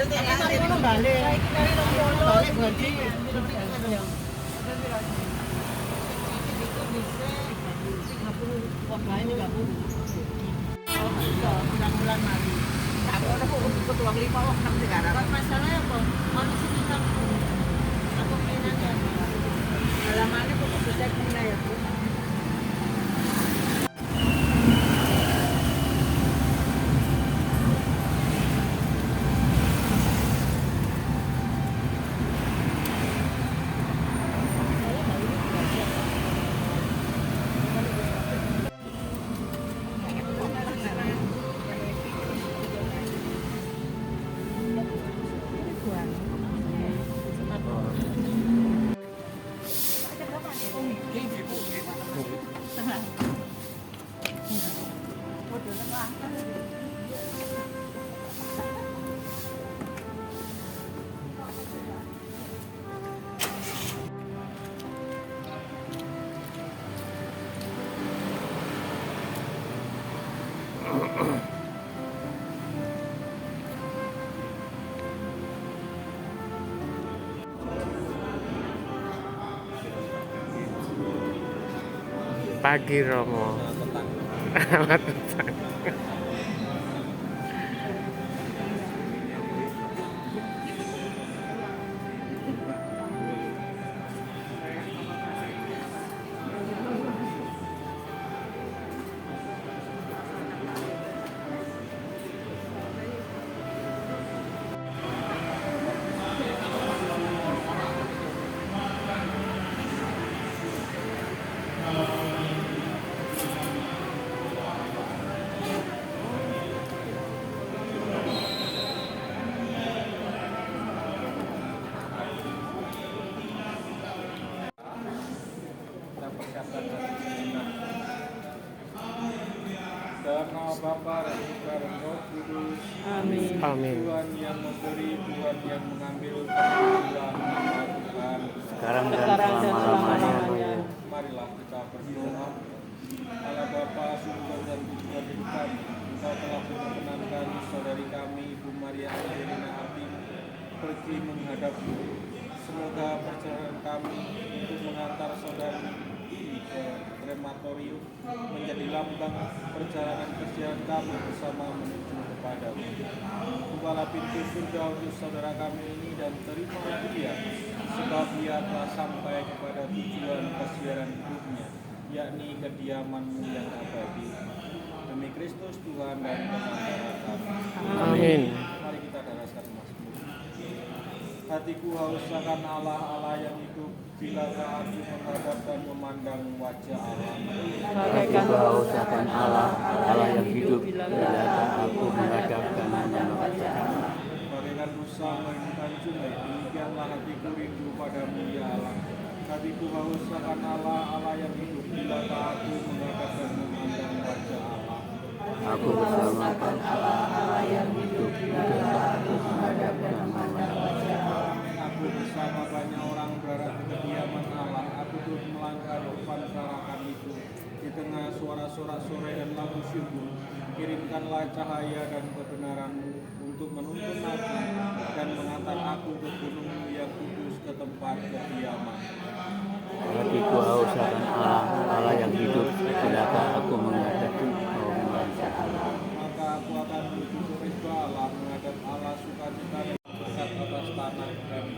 Tapi mari ngono balik. Balik berarti. Wah, ini enggak Bu. Bulan-bulan mari. Aku ada kok ikut uang 5 wong nang sekarang. Kan masalahnya apa? Ono sing kita aku pengen aja. Alamannya kok bisa kena ya, Bu. Pagi Romo. Selamat petang. Karena Bapa dan Putra dan Roh Kudus. Amin. Amin. Tuhan yang memberi, Tuhan yang mengambil, Tuhan nama Tuhan. Sekarang dan Sekarang dan selama-lamanya. selama-lamanya. Marilah kita berdoa. Allah Bapa, surga dan Putra Bintang, Engkau telah memperkenankan saudari kami, Ibu Maria Angelina Ati, pergi menghadapmu. Semoga perjalanan kami untuk mengantar saudari ini ke krematorium menjadi lambang perjalanan kerjaan kami bersama menuju kepadamu. Bukalah pintu surga untuk saudara kami ini dan terima dia, sebab dia telah sampai kepada tujuan kesiaran hidupnya, yakni kediaman-Mu yang abadi. Demi Kristus Tuhan dan pengantara kami. Amin. Mari kita daraskan Mazmur. Hatiku haus akan Allah, Allah yang hidup. Bilakah aku menghadap dan memandang wajah Allah? Hatiku haus akan Allah, Allah yang hidup. Bilakah aku menghadap dan memandang wajah Allah? Bagaikan rusa merindukan sungai, demikianlah hatiku rindu padamu ya Allah. Hatiku haus akan Allah, Allah yang hidup. Bilakah aku menghadap dan memandang wajah Allah? Aku bersamakan Allah, Allah yang hidup. Bilakah aku menghadap dan memandang wajah Allah? Aku bersama banyak orang berada di kediaman Allah. Aku turut melangkah depan sarakan itu. Di tengah suara sorak-sorai dan lagu syukur, kirimkanlah cahaya dan kebenaran-Mu untuk menuntun aku dan mengantar aku ke gunung-Mu yang kudus, ke tempat kediaman. Hatiku haus akan Allah, Allah yang hidup. Bilakah aku menghadap dan wajah Allah? Maka aku akan menuju ke Rizba Allah, menghadap Allah sukacita dan berkat atas tanah kami.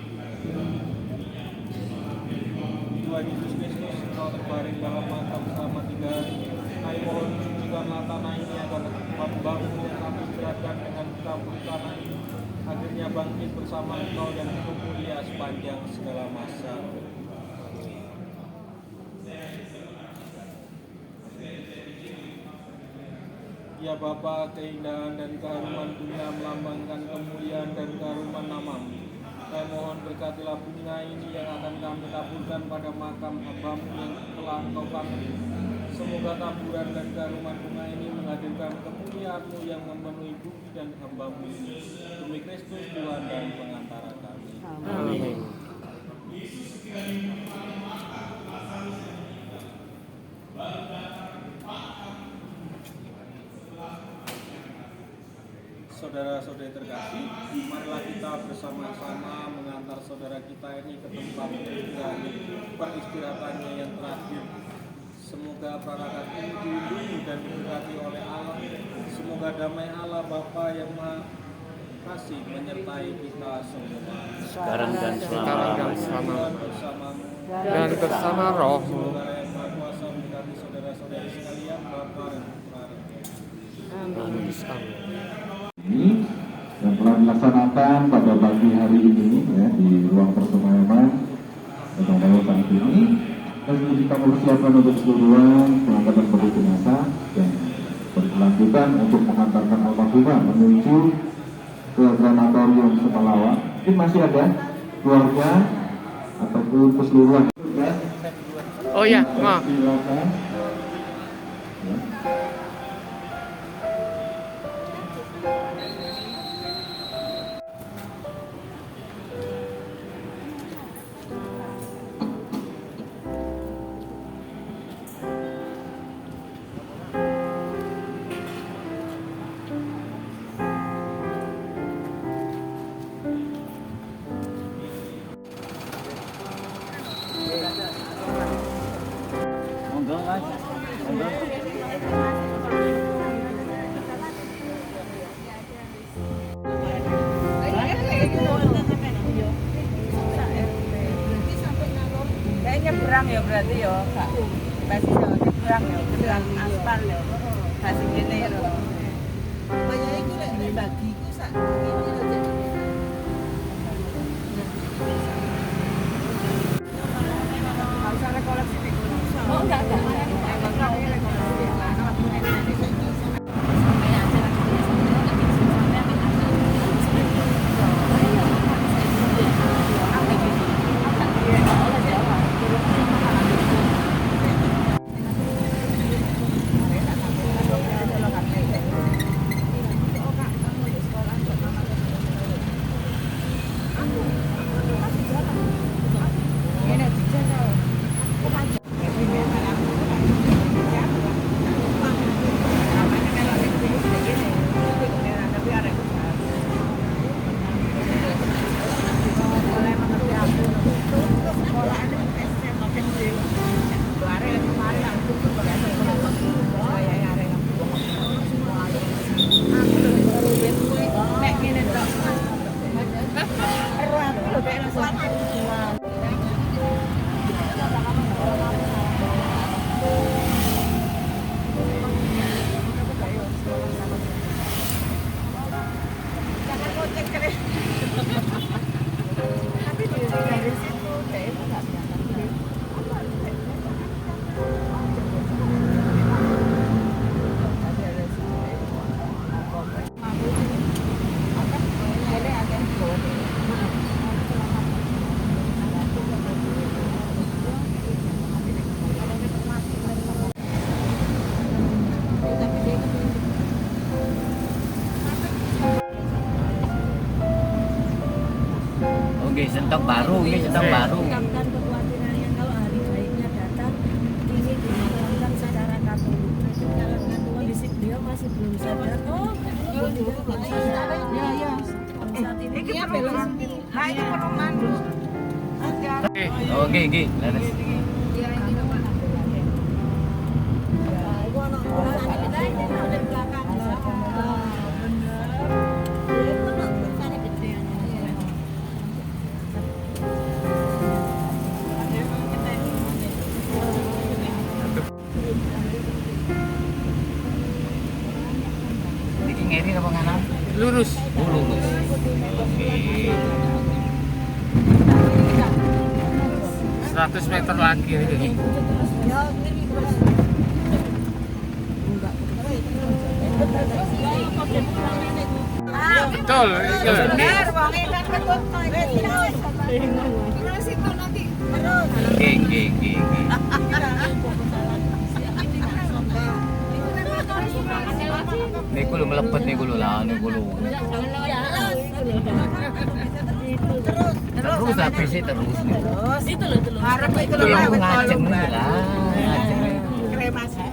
Tuhan Yesus Kristus, Engkau terbaring dalam makam selama 3 hari. Kami mohon sucikanlah tanah ini agar membangun yang kami beratkan dengan campur tanah ini. Akhirnya bangkit bersama Engkau dan hidup mulia sepanjang segala masa. Ya Bapa, keindahan dan keharuman dunia melambangkan kemuliaan dan keharuman nama-Mu. Saya mohon berkatilah bunga ini yang akan kami taburkan pada makam hamba-Mu yang telah Engkau panggil. Semoga taburan dan keharuman bunga ini menghadirkan kemuliaan-Mu yang memenuhi bumi dan hamba-Mu ini. Demi Kristus Tuhan dan pengantara kami. Amin. Saudara-saudari terkasih, marilah kita bersama-sama mengantar saudara kita ini ke tempat peristirahatannya yang terakhir. Semoga perangkat ini dilindungi dan diberkati oleh Allah. Semoga damai Allah Bapa yang Maha Kasih menyertai kita semua. Sekarang dan selama-lamanya. Bersamamu Dan bersama rohmu. Semoga yang Maha Kuasa memberkati saudara-saudari sekalian, Bapa dan Putra dan Roh Kudus. Ini yang telah dilaksanakan pada pagi hari ini ya, di ruang persemayaman pada saat ini. Dan kita mempersiapkan untuk seluruh pengangkatan peti jenazah dan berkelanjutan untuk mengantarkan almarhumah menuju ke krematorium Semalawa. Mungkin masih ada keluarga ataupun keseluruhan. Oh ya, maaf. Silakan. Ya. Monggo Mas. Monggo. Nyebrang ya berarti ya, Kak. Pasti nyebrang ya, nyebrang aspal ya. Kasih gini ya. Kayak itu lek dibagi ku sak ini lho jadi. Harus ada koleksi di gunung. Oh enggak. Oke, sentok baru, ini sentok baru. Mengucapkan kekhawatirannya kalau hari baiknya datang ini dimakamkan secara Katolik. Karena kondisi beliau masih belum sadar. Belum sadar. Ya. Saat ini dia belum. Nah, ini perumahan. Oke, laras. Iki ngeri apa kanan? Lurus. Oh, lurus. Oke. 100 meter lagi ini. Betul. Benar, Bang. Kan betul. Terus itu nanti terus. Oke. Niku lu melepet niku lu lah niku lu. Terus habis sih terus nih. Terus itu loh. Harap itu Itu loh. yang ngajeng nih lah. Ngajeng niku. Kremasi.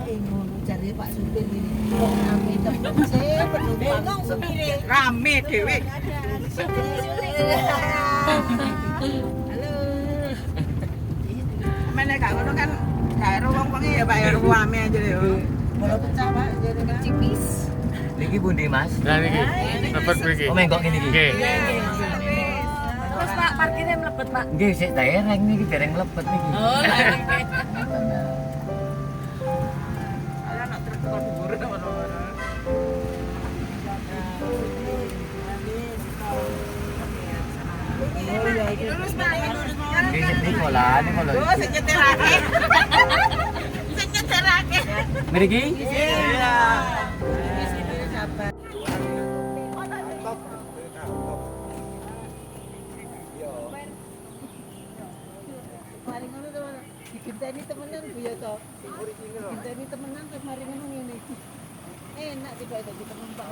Cari Pak Supir ini. Kami tempat saya penuh bengong supir. rame dewe. Halo. Mana gak ngono kan gak wong-wonge ya bayar rame aja deh. Bola pecah Pak, jadi cipis. Niki pundi Mas? Lah niki. Dapat mriki. Oh menggok ngene iki. Nggih. Terus Pak parkirnya mlebet Pak. Nggih sik dereng niki dereng mlebet niki. Oh, Ada nak truk kok dhuwur ngono-ngono. Lurus Pak, lurus Pak. Nggih sik niko lah, niko lho. Oh, sing nyetirake. Sing nyetirake. Mriki? Iya. Sabar. Mari ngono to. Digenteni temenan Bu ya to. Digenteni temenan terus mari ngono ngene. Enak tiba dadi penumpang.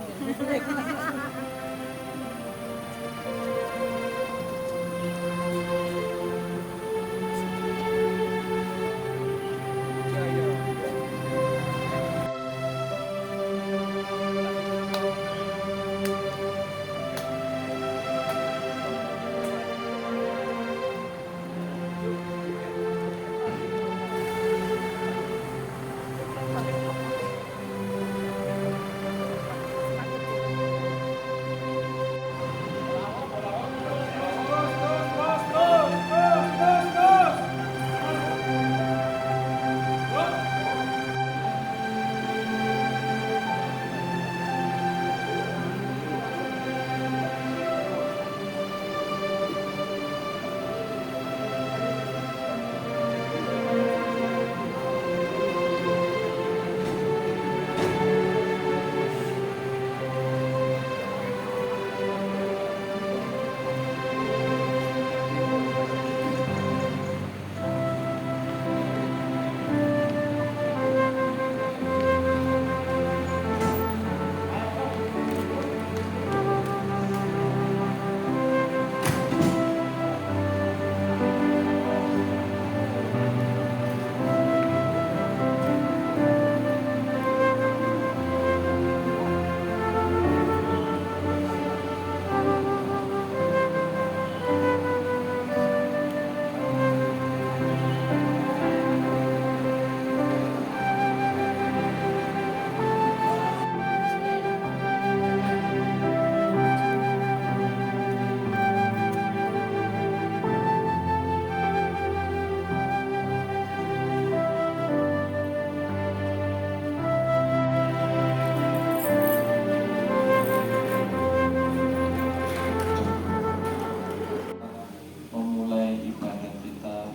Memulai ibadah kita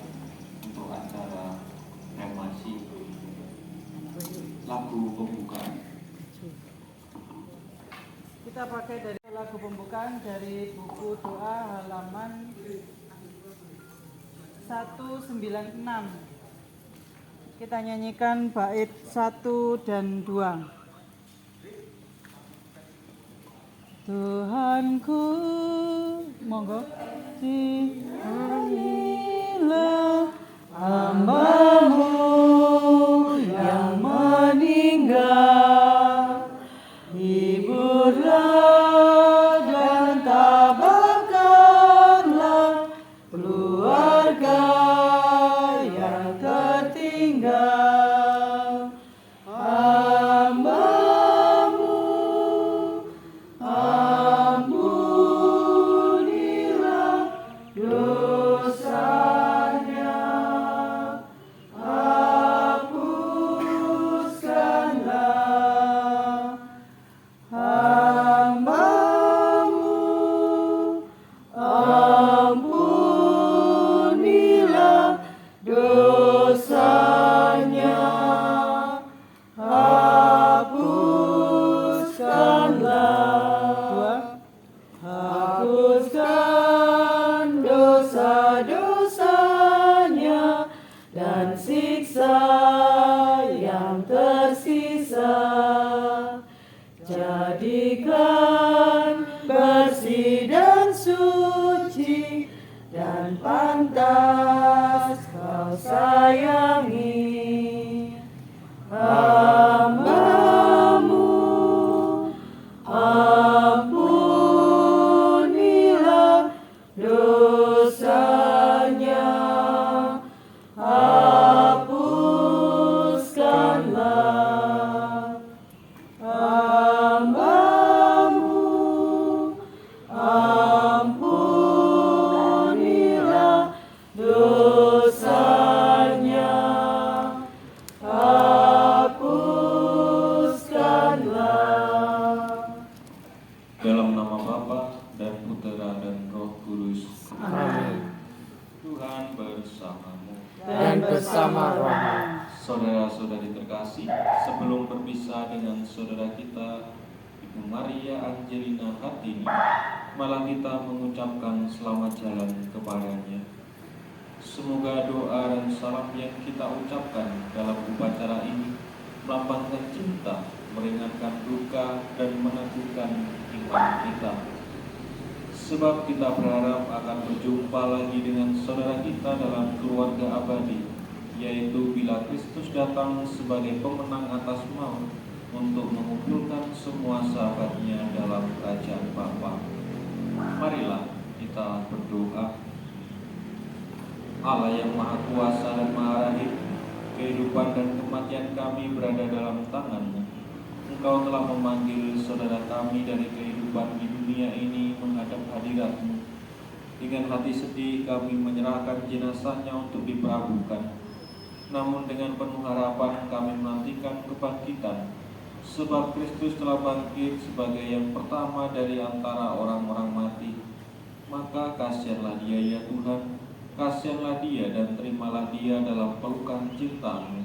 untuk acara kremasi. Lagu pembukaan. Kita pakai dari lagu pembukaan dari buku doa halaman 196. Kita nyanyikan bait 1 dan 2. Tuhanku, monggo sihanilah hamba-Mu yang meninggal, hiburlah dan tabahkanlah keluarga yang tertinggal. Hamba-Mu, ampunilah dosanya. bersama rohmu. Saudara-saudari terkasih, sebelum berpisah dengan saudara kita Ibu Maria Angelina Hartini, malah kita mengucapkan selamat jalan kepadanya. Semoga doa dan salam yang kita ucapkan dalam upacara ini melambangkan cinta, meringankan duka, dan meneguhkan iman kita. Sebab kita berharap akan berjumpa lagi dengan saudara kita dalam keluarga abadi, yaitu bila Kristus datang sebagai pemenang atas maut untuk mengumpulkan semua sahabatnya dalam kerajaan Bapa. Marilah kita berdoa. Allah yang Maha Kuasa dan Maha Rahim, kehidupan dan kematian kami berada dalam tangan-Mu. Engkau telah memanggil saudara kami dari kehidupan di dunia ini menghadap hadirat-Mu. Dengan hati sedih kami menyerahkan jenazahnya untuk diperabukan. Namun dengan penuh harapan kami menantikan kebangkitan, sebab Kristus telah bangkit sebagai yang pertama dari antara orang-orang mati. Maka kasihanlah dia ya Tuhan, kasihanlah dia dan terimalah dia dalam pelukan cinta-Mu.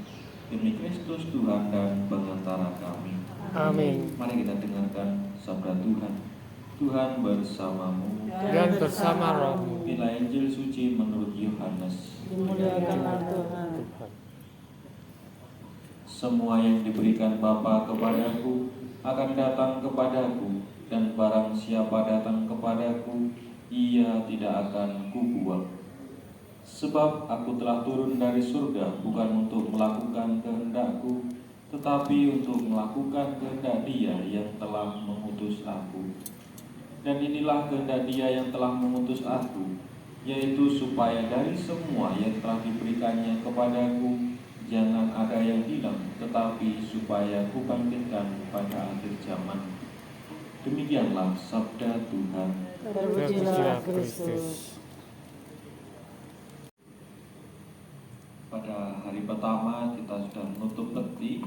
Demi Kristus Tuhan dan pengantara kami. Amin. Mari kita dengarkan sabda Tuhan. Tuhan bersamamu Dan bersama rohmu. Inilah Injil suci menurut Yohanes. Dimuliakanlah Tuhan. Semua yang diberikan Bapa kepadaku akan datang kepadaku, dan barang siapa datang kepadaku, ia tidak akan kubuang. Sebab aku telah turun dari surga bukan untuk melakukan kehendakku, tetapi untuk melakukan kehendak Dia yang telah mengutus aku. Dan inilah kehendak Dia yang telah mengutus aku, yaitu supaya dari semua yang telah diberikannya kepadaku, jangan ada yang hilang, tetapi supaya kubangkitkan pada akhir zaman. Demikianlah sabda Tuhan. Terpujilah Kristus. Pada hari pertama kita sudah menutup peti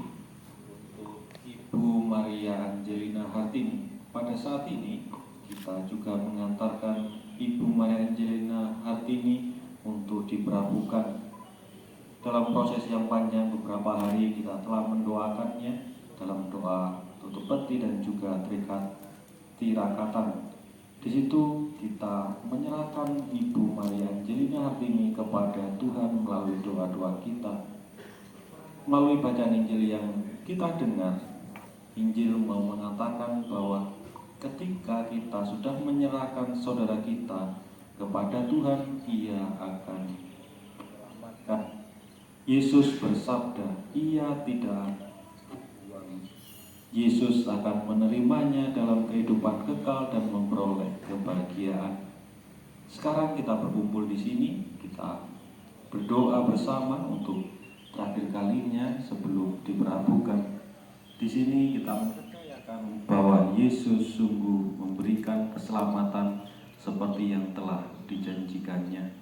untuk Ibu Maria Angelina Hartini. Pada saat ini kita juga mengantarkan Ibu Maria Angelina Hartini untuk diperabukan. Dalam proses yang panjang beberapa hari kita telah mendoakannya dalam doa tutup peti dan juga tirakatan. Di situ kita menyerahkan Ibu Maria Angelina Hartini kepada Tuhan melalui doa-doa kita. Melalui bacaan Injil yang kita dengar, Injil mau mengatakan bahwa ketika kita sudah menyerahkan saudara kita kepada Tuhan, Ia akan amankan. Yesus bersabda, Ia tidak buang. Yesus akan menerimanya dalam kehidupan kekal dan memperoleh kebahagiaan. Sekarang kita berkumpul di sini, kita berdoa bersama untuk terakhir kalinya sebelum diperabukan. Di sini kita mempercayakan bahwa Yesus sungguh memberikan keselamatan seperti yang telah dijanjikannya.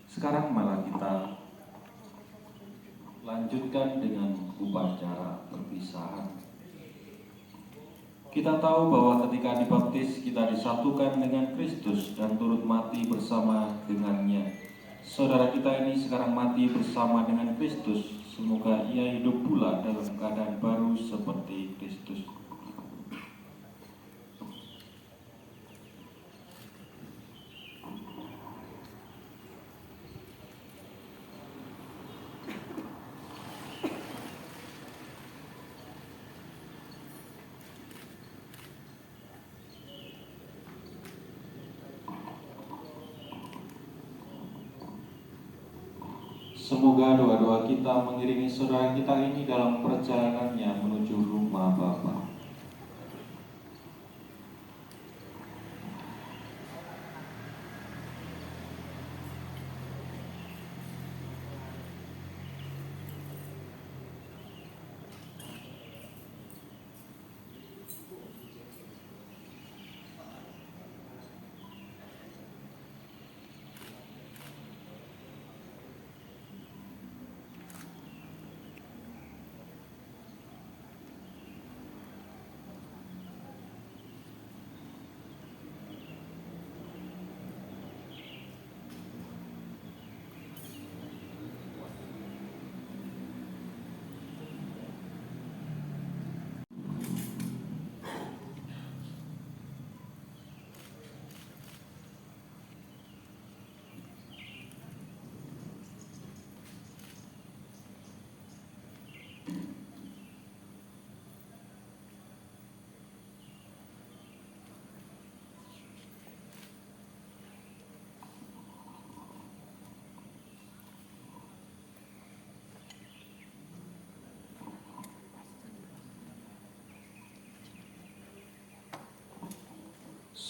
Sekarang malah kita lanjutkan dengan upacara perpisahan. Kita tahu bahwa ketika dibaptis kita disatukan dengan Kristus dan turut mati bersama dengannya. Saudara kita ini sekarang mati bersama dengan Kristus. Semoga ia hidup pula dalam keadaan baru seperti Kristus. Semoga doa-doa kita mengiringi saudara kita ini dalam perjalanannya menuju rumah Bapa.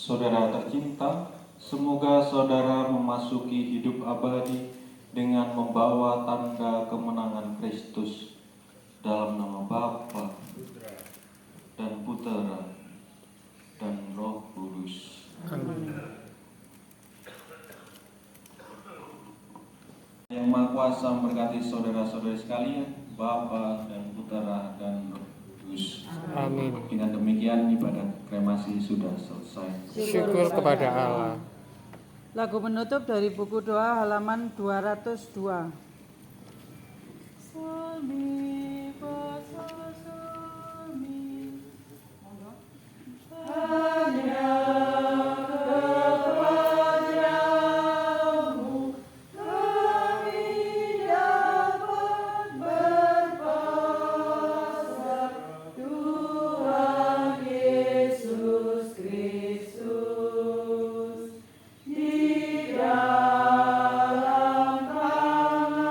Saudara tercinta, semoga saudara memasuki hidup abadi dengan membawa tanda kemenangan Kristus dalam nama Bapa dan Putera dan Roh Kudus. Yang Maha Kuasa memberkati saudara-saudari sekalian, Bapa dan Putera dan Roh Kudus. Amin. Dengan demikian ibadah kremasi sudah selesai. Syukur kepada Allah. Lagu penutup dari buku doa halaman 202. Di dalam tangan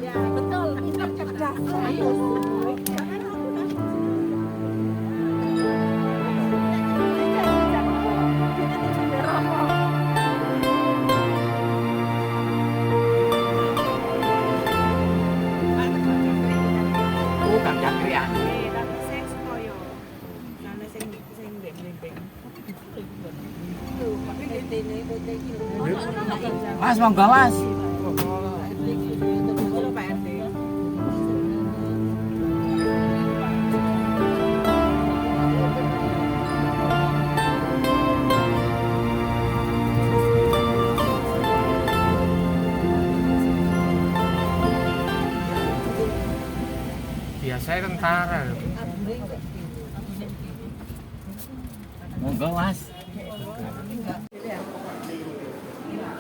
Betul, kita cerdas. Kang Cakri ya. Tapi sing supaya ana sing beng-beng. Tapi dene iki lho. Mas monggo Mas. Kalau Pak RT. Biasanya tentara loh. Monggo Mas.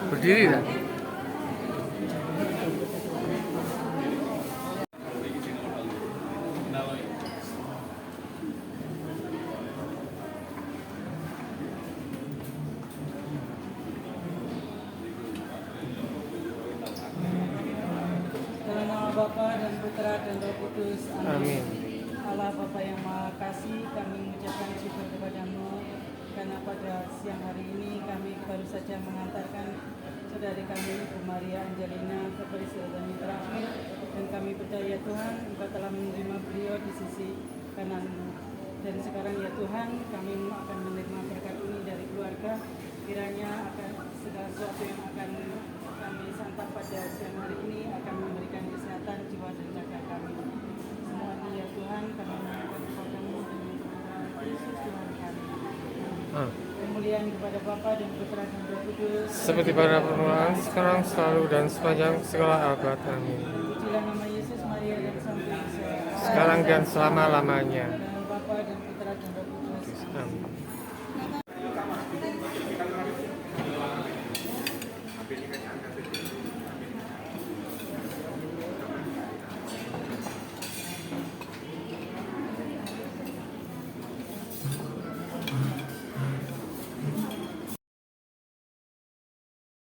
Berdiri kan? Dalam nama Bapa dan Putra dan Roh Kudus. Amin. Allah Bapa yang Maha Kasih, kami mengucapkan syukur kepadamu karena pada siang hari ini kami baru saja mengantarkan saudari kami Ibu Maria Angelina ke peristirahatan yang terakhir, dan kami percaya Tuhan Engkau telah menerima beliau di sisi kananmu, dan sekarang ya Tuhan kami akan menerima berkat ini dari keluarga. Kiranya akan segala sesuatu yang akan kami santap pada siang hari ini akan memberikan kesehatan jiwa dan raga kami. Semua ini ya Tuhan kami menyerahkan kepadamu dengan pengajaran Yesus Tuhan kami. Kemuliaan kepada Bapa dan Putra dan Roh Kudus. Seperti pada permulaan, sekarang, selalu, dan sepanjang segala abad. Amin. Pujilah nama Yesus, Maria dan Sang Yesus. Sekarang dan selama-lamanya.